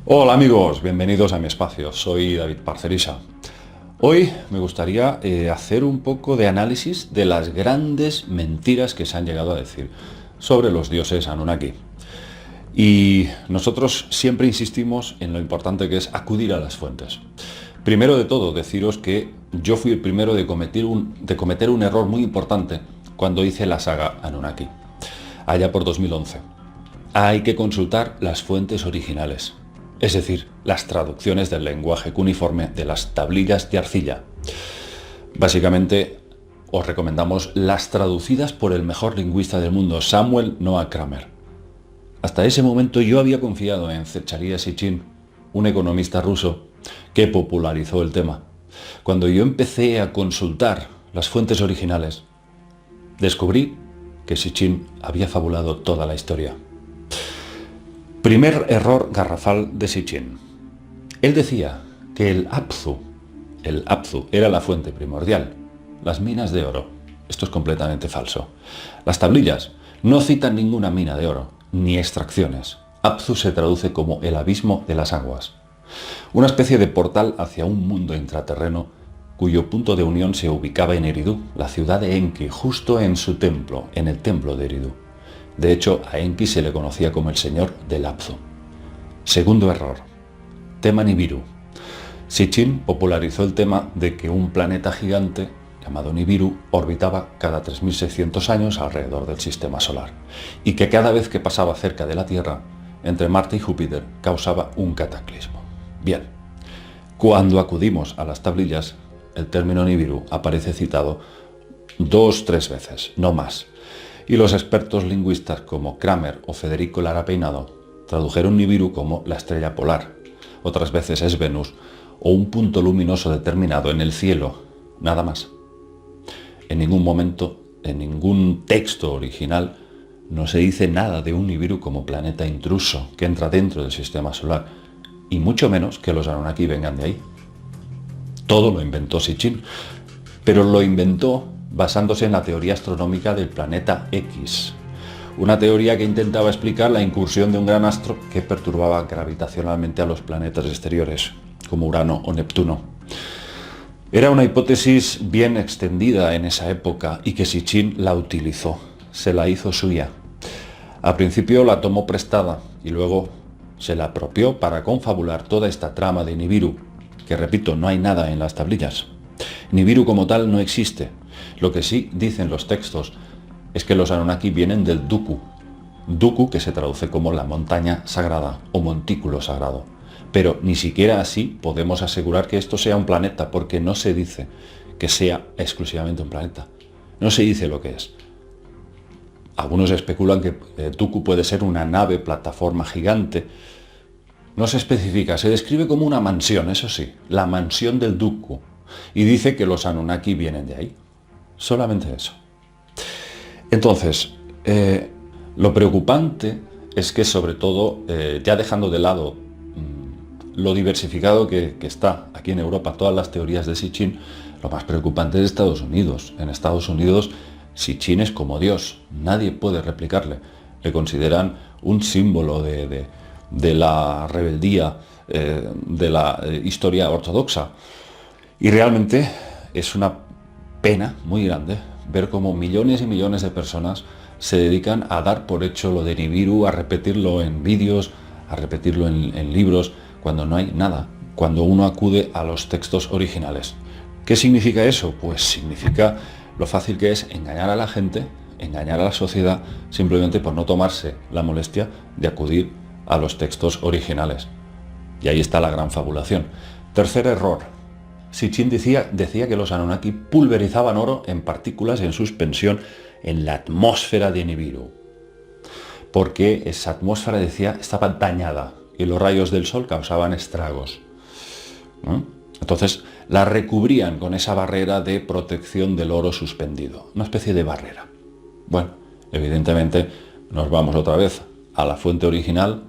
Hola amigos, bienvenidos a mi espacio, soy David Parcerisa. Hoy me gustaría hacer un poco de análisis de las grandes mentiras que se han llegado a decir sobre los dioses Anunnaki. Y nosotros siempre insistimos en lo importante que es acudir a las fuentes. Primero de todo, deciros que yo fui el primero de cometer un error muy importante cuando hice la saga Anunnaki, allá por 2011. Hay que consultar las fuentes originales, es decir, las traducciones del lenguaje cuneiforme de las tablillas de arcilla. Básicamente, os recomendamos las traducidas por el mejor lingüista del mundo, Samuel Noah Kramer. Hasta ese momento yo había confiado en Zecharia Sitchin, un economista ruso que popularizó el tema. Cuando yo empecé a consultar las fuentes originales, descubrí que Sitchin había fabulado toda la historia. Primer error garrafal de Sitchin. Él decía que el Apsu era la fuente primordial, las minas de oro. Esto es completamente falso. Las tablillas no citan ninguna mina de oro, ni extracciones. Apsu se traduce como el abismo de las aguas, una especie de portal hacia un mundo intraterreno cuyo punto de unión se ubicaba en Eridu, la ciudad de Enki, justo en su templo, en el templo de Eridu. De hecho, a Enki se le conocía como el señor del Apsu. Segundo error. Tema Nibiru. Sitchin popularizó el tema de que un planeta gigante llamado Nibiru orbitaba cada 3.600 años alrededor del sistema solar y que cada vez que pasaba cerca de la Tierra, entre Marte y Júpiter, causaba un cataclismo. Bien, cuando acudimos a las tablillas, el término Nibiru aparece citado 2-3 veces, no más. Y los expertos lingüistas como Kramer o Federico Lara Peinado tradujeron Nibiru como la estrella polar. Otras veces es Venus o un punto luminoso determinado en el cielo, nada más. En ningún momento, en ningún texto original, no se dice nada de un Nibiru como planeta intruso que entra dentro del sistema solar, y mucho menos que los Anunnaki vengan de ahí. Todo lo inventó Sitchin, pero lo inventó basándose en la teoría astronómica del planeta X, una teoría que intentaba explicar la incursión de un gran astro que perturbaba gravitacionalmente a los planetas exteriores, como Urano o Neptuno. Era una hipótesis bien extendida en esa época y que Sitchin la utilizó, se la hizo suya. Al principio la tomó prestada y luego se la apropió para confabular toda esta trama de Nibiru, que repito, no hay nada en las tablillas. Nibiru como tal no existe. Lo que sí dicen los textos es que los Anunnaki vienen del Duku. Duku, que se traduce como la montaña sagrada o montículo sagrado. Pero ni siquiera así podemos asegurar que esto sea un planeta, porque no se dice que sea exclusivamente un planeta. No se dice lo que es. Algunos especulan que Duku puede ser una nave, plataforma gigante. No se especifica, se describe como una mansión, eso sí, la mansión del Duku. Y dice que los Anunnaki vienen de ahí. Solamente eso. Entonces, lo preocupante es que sobre todo, ya dejando de lado lo diversificado que está aquí en Europa, todas las teorías de Sitchin, lo más preocupante es Estados Unidos. En Estados Unidos, Sitchin es como Dios, nadie puede replicarle. Le consideran un símbolo de la rebeldía, de la historia ortodoxa. Y realmente es una pena muy grande ver cómo millones y millones de personas se dedican a dar por hecho lo de Nibiru, a repetirlo en vídeos, a repetirlo en libros, cuando no hay nada, cuando uno acude a los textos originales. ¿Qué significa eso? Pues significa lo fácil que es engañar a la gente, engañar a la sociedad, simplemente por no tomarse la molestia de acudir a los textos originales. Y ahí está la gran fabulación. Tercer error. Sitchin decía que los Anunnaki pulverizaban oro en partículas en suspensión en la atmósfera de Nibiru, porque esa atmósfera, decía, estaba dañada y los rayos del sol causaban estragos, ¿no? Entonces la recubrían con esa barrera de protección del oro suspendido, una especie de barrera. Bueno, evidentemente nos vamos otra vez a la fuente original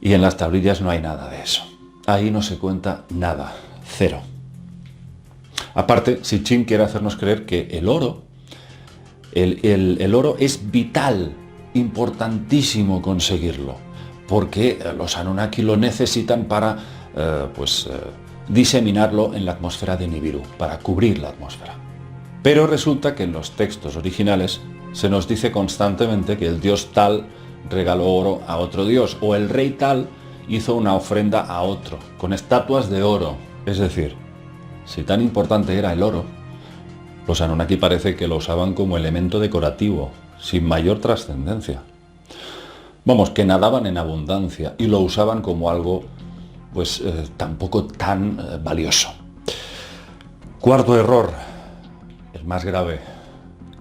y en las tablillas no hay nada de eso. Ahí no se cuenta nada. Cero. Aparte, Sitchin quiere hacernos creer que el oro es vital, importantísimo conseguirlo, porque los Anunnaki lo necesitan para diseminarlo en la atmósfera de Nibiru, para cubrir la atmósfera. Pero resulta que en los textos originales se nos dice constantemente que el dios tal regaló oro a otro dios, o el rey tal hizo una ofrenda a otro, con estatuas de oro. Es decir, si tan importante era el oro, los Anunnaki parece que lo usaban como elemento decorativo, sin mayor trascendencia. Vamos, que nadaban en abundancia y lo usaban como algo, tampoco tan valioso. Cuarto error, el más grave.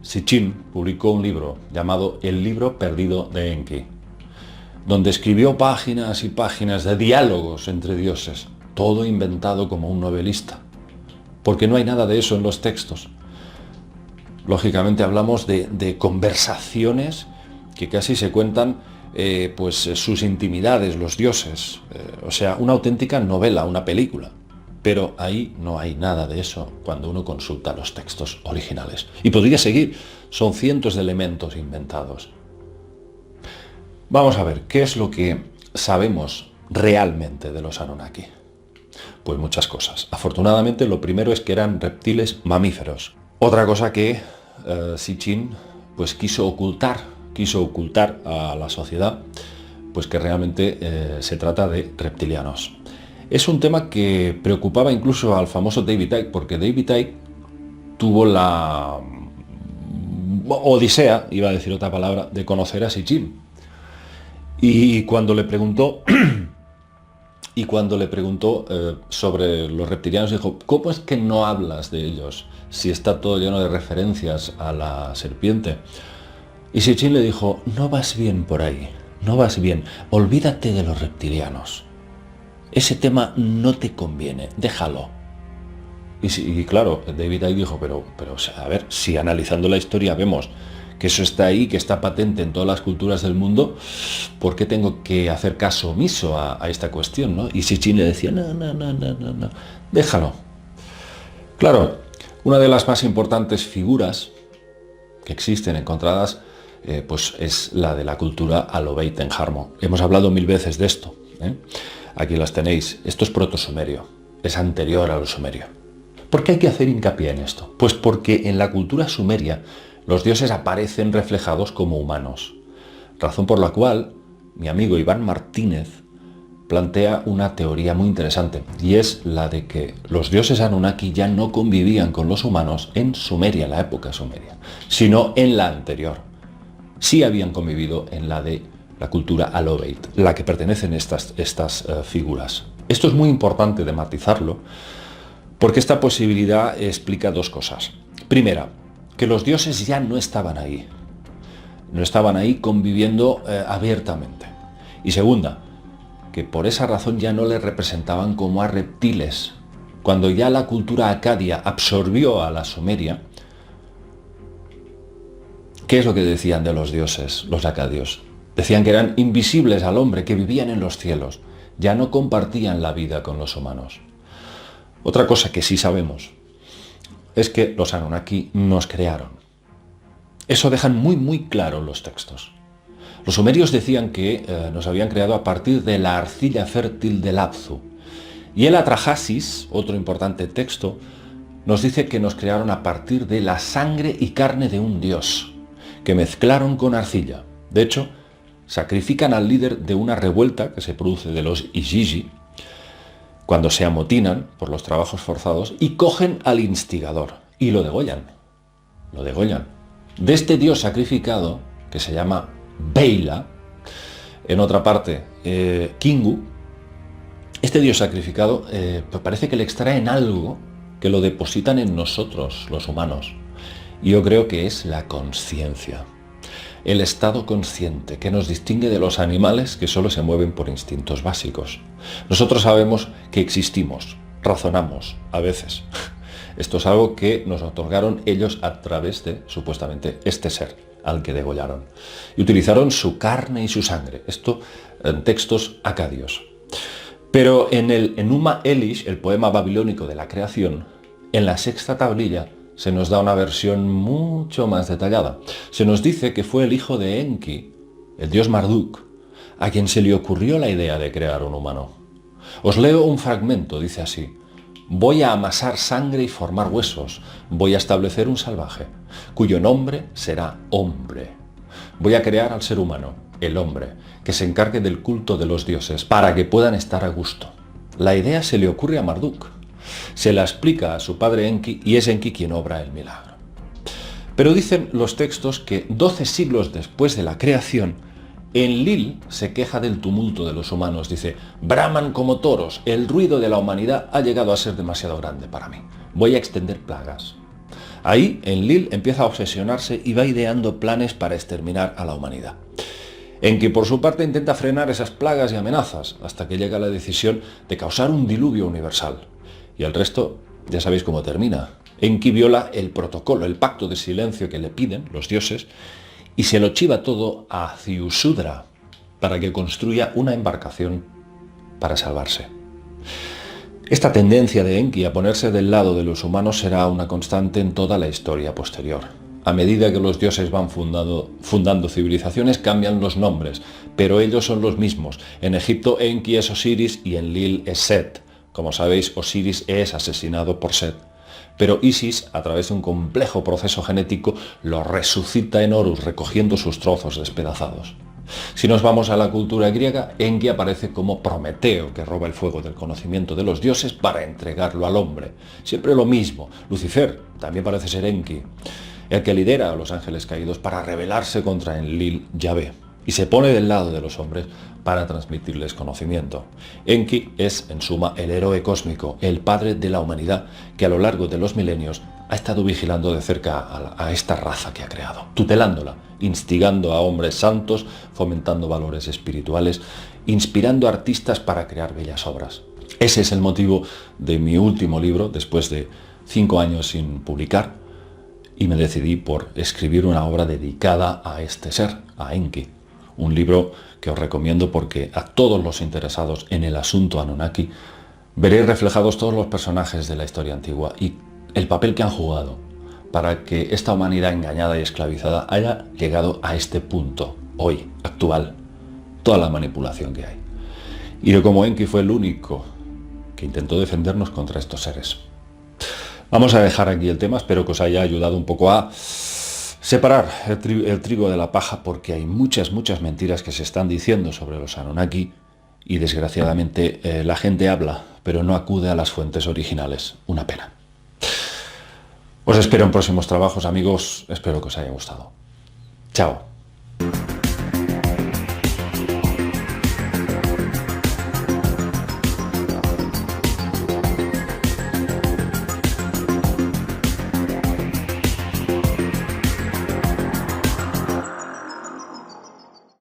Sitchin publicó un libro llamado El libro perdido de Enki, donde escribió páginas y páginas de diálogos entre dioses, todo inventado como un novelista, porque no hay nada de eso en los textos. Lógicamente hablamos de conversaciones que casi se cuentan sus intimidades, los dioses, o sea, una auténtica novela, una película. Pero ahí no hay nada de eso cuando uno consulta los textos originales. Y podría seguir, son cientos de elementos inventados. Vamos a ver, ¿qué es lo que sabemos realmente de los Anunnaki? Pues muchas cosas. Afortunadamente, lo primero es que eran reptiles mamíferos. Otra cosa que Sitchin quiso ocultar a la sociedad, pues que realmente se trata de reptilianos. Es un tema que preocupaba incluso al famoso David Icke, porque David Icke tuvo la odisea, iba a decir otra palabra, de conocer a Sitchin. Y cuando le preguntó sobre los reptilianos, dijo, ¿cómo es que no hablas de ellos si está todo lleno de referencias a la serpiente? Y Sitchin le dijo, no vas bien por ahí, no vas bien, olvídate de los reptilianos. Ese tema no te conviene, déjalo. Y claro, David Icke dijo, pero a ver, si analizando la historia vemos que eso está ahí, que está patente en todas las culturas del mundo, ¿por qué tengo que hacer caso omiso a esta cuestión, ¿no? Y Sitchin le decía, no, déjalo. Claro, una de las más importantes figuras que existen encontradas es la de la cultura Alobeit-en-Harmo. Hemos hablado 1000 veces de esto, ¿eh? Aquí las tenéis. Esto es proto-sumerio, es anterior a lo sumerio. ¿Por qué hay que hacer hincapié en esto? Pues porque en la cultura sumeria los dioses aparecen reflejados como humanos, razón por la cual mi amigo Iván Martínez plantea una teoría muy interesante, y es la de que los dioses Anunnaki ya no convivían con los humanos en Sumeria, en la época sumeria, sino en la anterior. Sí habían convivido en la de la cultura Alobeit, la que pertenecen estas figuras. Esto es muy importante de matizarlo, porque esta posibilidad explica dos cosas. Primera, que los dioses ya no estaban ahí conviviendo abiertamente. Y segunda, que por esa razón ya no les representaban como a reptiles. Cuando ya la cultura acadia absorbió a la Sumeria, ¿qué es lo que decían de los dioses, los acadios? Decían que eran invisibles al hombre, que vivían en los cielos, ya no compartían la vida con los humanos. Otra cosa que sí sabemos es que los Anunnaki nos crearon. Eso dejan muy claro los textos. Los sumerios decían que nos habían creado a partir de la arcilla fértil del Apsu. Y el Atrahasis, otro importante texto, nos dice que nos crearon a partir de la sangre y carne de un dios, que mezclaron con arcilla. De hecho, sacrifican al líder de una revuelta que se produce de los Igigi, cuando se amotinan por los trabajos forzados, y cogen al instigador y lo degollan. De este dios sacrificado, que se llama Beila, en otra parte Kingu, este dios sacrificado parece que le extraen algo que lo depositan en nosotros, los humanos. Y yo creo que es la conciencia, el estado consciente que nos distingue de los animales que solo se mueven por instintos básicos. Nosotros sabemos que existimos, razonamos a veces. Esto es algo que nos otorgaron ellos a través de, supuestamente, este ser al que degollaron. Y utilizaron su carne y su sangre. Esto en textos acadios. Pero en el Enuma Elish, el poema babilónico de la creación, en la sexta tablilla, se nos da una versión mucho más detallada. Se nos dice que fue el hijo de Enki, el dios Marduk, a quien se le ocurrió la idea de crear un humano. Os leo un fragmento, dice así: voy a amasar sangre y formar huesos, voy a establecer un salvaje, cuyo nombre será hombre. Voy a crear al ser humano, el hombre, que se encargue del culto de los dioses, para que puedan estar a gusto. La idea se le ocurre a Marduk, se la explica a su padre Enki y es Enki quien obra el milagro. Pero dicen los textos que 12 siglos después de la creación, Enlil se queja del tumulto de los humanos. Dice: braman como toros, el ruido de la humanidad ha llegado a ser demasiado grande para mí. Voy a extender plagas. Ahí Enlil empieza a obsesionarse y va ideando planes para exterminar a la humanidad. Enki, por su parte, intenta frenar esas plagas y amenazas, hasta que llega la decisión de causar un diluvio universal. Y el resto, ya sabéis cómo termina. Enki viola el protocolo, el pacto de silencio que le piden los dioses, y se lo chiva todo a Ziusudra para que construya una embarcación para salvarse. Esta tendencia de Enki a ponerse del lado de los humanos será una constante en toda la historia posterior. A medida que los dioses van fundando civilizaciones, cambian los nombres, pero ellos son los mismos. En Egipto, Enki es Osiris y Enlil es Set. Como sabéis, Osiris es asesinado por Set. Pero Isis, a través de un complejo proceso genético, lo resucita en Horus, recogiendo sus trozos despedazados. Si nos vamos a la cultura griega, Enki aparece como Prometeo, que roba el fuego del conocimiento de los dioses para entregarlo al hombre. Siempre lo mismo. Lucifer también parece ser Enki, el que lidera a los ángeles caídos para rebelarse contra Enlil, Yahvé, y se pone del lado de los hombres para transmitirles conocimiento. Enki es, en suma, el héroe cósmico, el padre de la humanidad, que a lo largo de los milenios ha estado vigilando de cerca a esta raza que ha creado, tutelándola, instigando a hombres santos, fomentando valores espirituales, inspirando artistas para crear bellas obras. Ese es el motivo de mi último libro, después de 5 años sin publicar, y me decidí por escribir una obra dedicada a este ser, a Enki. Un libro que os recomiendo porque a todos los interesados en el asunto Anunnaki veréis reflejados todos los personajes de la historia antigua y el papel que han jugado para que esta humanidad engañada y esclavizada haya llegado a este punto, hoy, actual, toda la manipulación que hay. Y de cómo Enki fue el único que intentó defendernos contra estos seres. Vamos a dejar aquí el tema, espero que os haya ayudado un poco a separar el trigo de la paja, porque hay muchas mentiras que se están diciendo sobre los Anunnaki y desgraciadamente la gente habla, pero no acude a las fuentes originales. Una pena. Os espero en próximos trabajos, amigos, espero que os haya gustado. Chao.